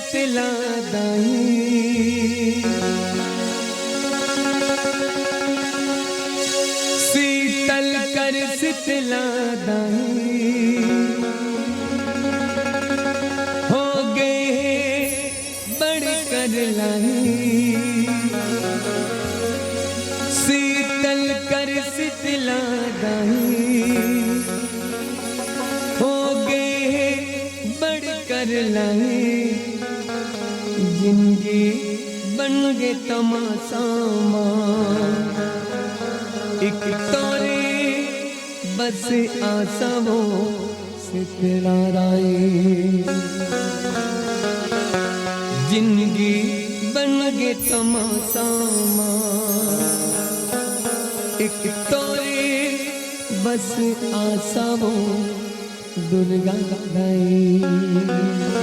शीतला दाई शीतल कर शीतला दाई हो गए बड़ कर लाई शीतल कर शीतला दाई हो गए बड़ कर लाई जिंदगी बन गे तमाशा एक तोरे बस आशा वो शीतला राई जिंदगी बन गे तमाशा एक तोरे बस आशा वो दुर्गा राई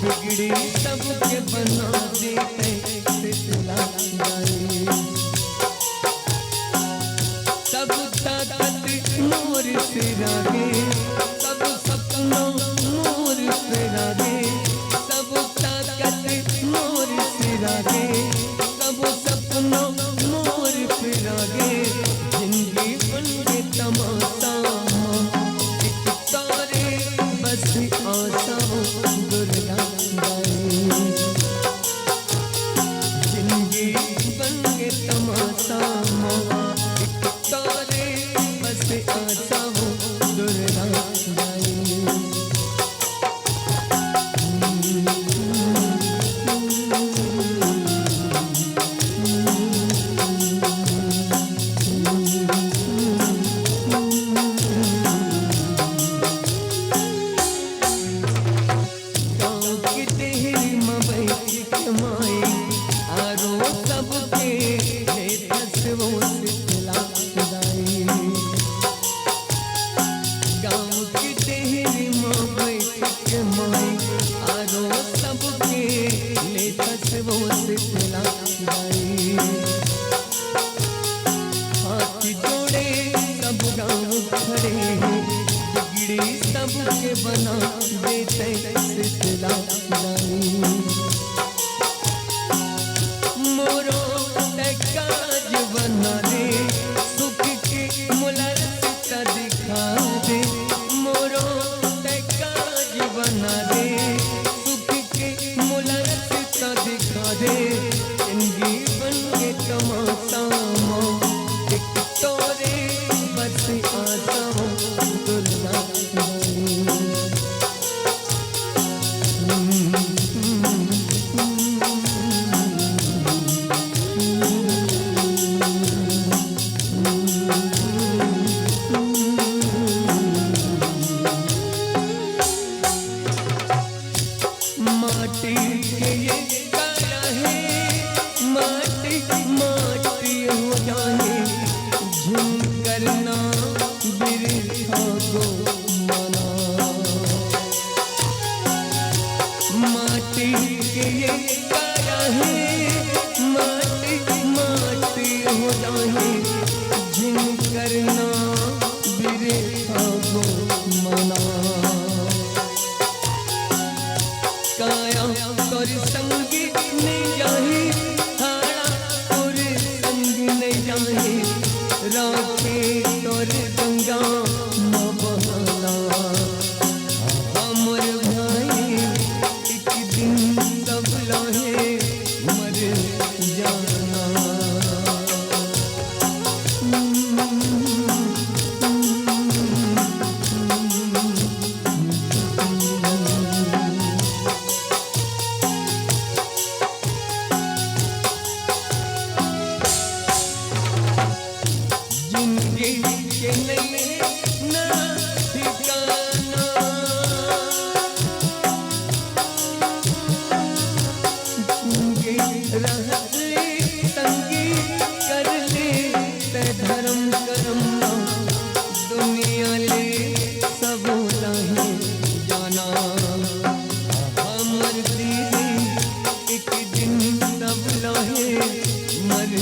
सबके बना देते शीतला दाई सब ताकत नूर से रागे सब सपनों नूर से रागे सब ताकत नूर से रागे सब सपनों नूर से रागे जिंदगी बन के तमाशा एक तारे बस आशा दुर्गा जिंदगी बन के तमाशा एक तारे बस आशा दुर्गा सबके बना देते शीतला दाई मोरो काज बना दे सुख के मुलारता दिखा दे मोरो काज बना दे सुख के मुलारता दिखा दे जिंदगी बन के तमाशा एक तोरे माटी के ये काया है, माटी माटी हो जाए झुम करना बिरथा गो मना। माटी के ये काया है, माटी माटी हो जाए झुम करना बिरथा गो मना। काया तोर संगी नहीं जाही, हाड़ा तोर संग नहीं जाही, राखे तोर गंगा न बहाना। हमर भाई एक दिन सब लाहे मर जाना। जिंदगी के नहीं ना ठिकाना, जिंदगी रह ले तंगी कर ले ते धर्म करम ना, दुनिया ले सब लाहे जाना। हमर दीदी एक दिन सब लाहे मर